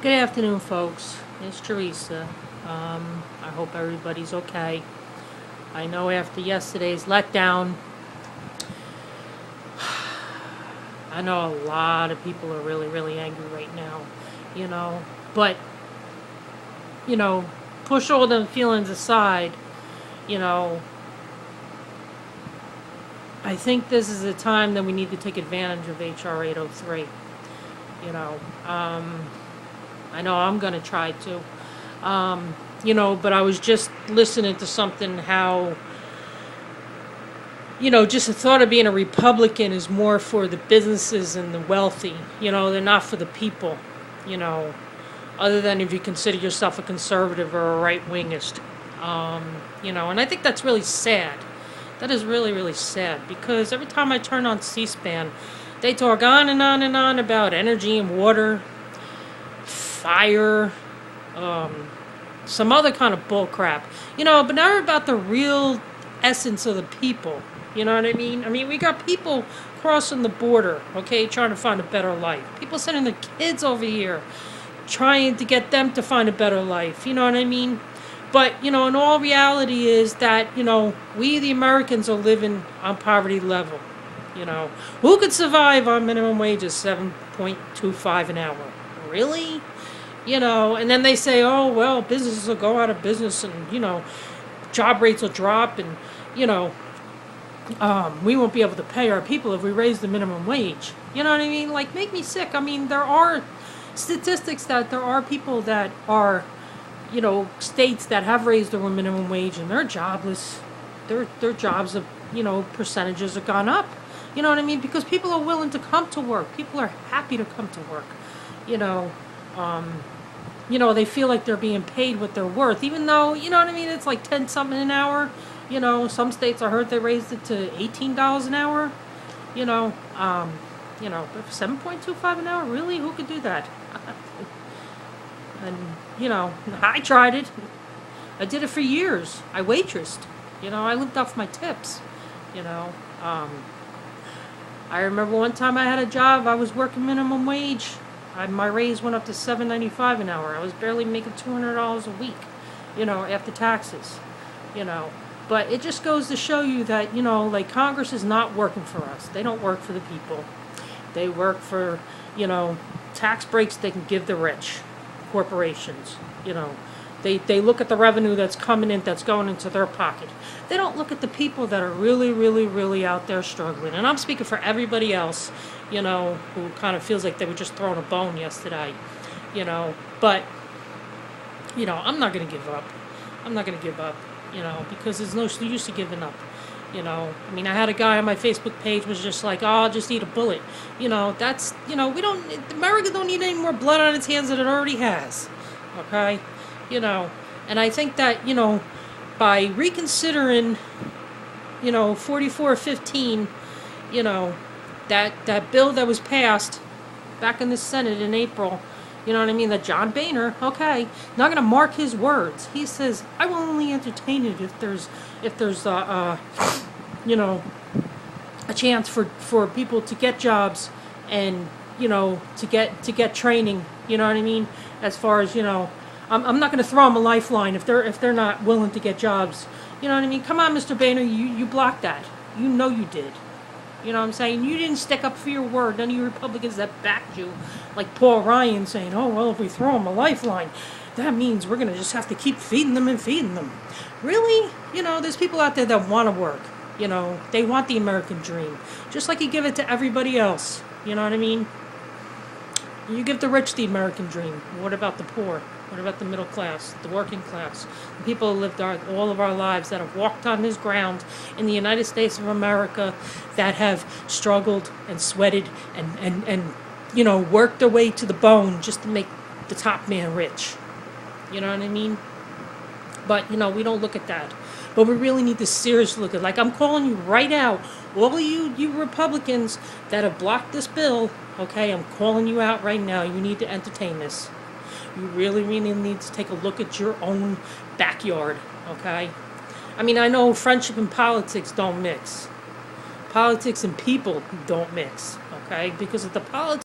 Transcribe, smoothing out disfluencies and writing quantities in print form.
Good afternoon, folks. It's Teresa. I hope everybody's okay. I know after yesterday's letdown, I know a lot of people are really, really angry right now, But, push all them feelings aside, you know. I think this is a time that we need to take advantage of HR 803. I know I'm going to try to. But I was just listening to something how, just the thought of being a Republican is more for the businesses and the wealthy. They're not for the people, other than if you consider yourself a conservative or a right-wingist. And I think that's really sad. That is really, really sad, because every time I turn on C-SPAN, they talk on and on and on about energy and water, fire, some other kind of bull crap, but never about the real essence of the people. You know what I mean? We got people crossing the border, okay, trying to find a better life. People sending their kids over here, trying to get them to find a better life. You know what I mean? But, in all reality is that, we the Americans are living on poverty level. Who could survive on minimum wage is $7.25 an hour? Really? And then they say, oh, well, businesses will go out of business and, job rates will drop and, we won't be able to pay our people if we raise the minimum wage. You know what I mean? Like, make me sick. There are statistics that there are people that are, states that have raised their minimum wage and they're jobless. Their jobs have, percentages have gone up. You know what I mean? Because people are willing to come to work. People are happy to come to work. They feel like they're being paid what they're worth, even though, it's like 10 something an hour. Some states I heard they raised it to $18 an hour. But $7.25 an hour, really? Who could do that? And, I tried it. I did it for years. I waitressed. I lived off my tips. I remember one time I had a job, I was working minimum wage. My raise went up to $7.95 an hour. I was barely making $200 a week, after taxes, But it just goes to show you that, like, Congress is not working for us. They don't work for the people. They work for, tax breaks they can give the rich, corporations, They look at the revenue that's coming in, that's going into their pocket. They don't look at the people that are really, really, really out there struggling. And I'm speaking for everybody else, who kind of feels like they were just thrown a bone yesterday, But, I'm not going to give up. I'm not going to give up, because there's no use to giving up. I had a guy on my Facebook page was just like, oh, I'll just eat a bullet. That's, America don't need any more blood on its hands than it already has. Okay? And I think that, by reconsidering, 4415, that bill that was passed back in the Senate in April, that John Boehner, okay, not going to mark his words. He says, I will only entertain it if there's a chance for people to get jobs and, to get training, as far as, I'm not going to throw them a lifeline if they're not willing to get jobs. Come on, Mr. Boehner, you blocked that. You did. You know what I'm saying? You didn't stick up for your word. None of you Republicans that backed you, like Paul Ryan saying, oh, well, if we throw them a lifeline, that means we're going to just have to keep feeding them and feeding them. Really? There's people out there that want to work. They want the American dream. Just like you give it to everybody else. You know what I mean? You give the rich the American dream. What about the poor? What about the middle class, the working class, the people who lived all of our lives, that have walked on this ground in the United States of America, that have struggled and sweated and worked their way to the bone just to make the top man rich. You know what I mean? But, we don't look at that. But we really need to seriously look at, like, I'm calling you right out, all of you Republicans that have blocked this bill, okay, I'm calling you out right now. You need to entertain this. You really, really need to take a look at your own backyard, okay? I know friendship and politics don't mix. Politics and people don't mix, okay? Because if the politics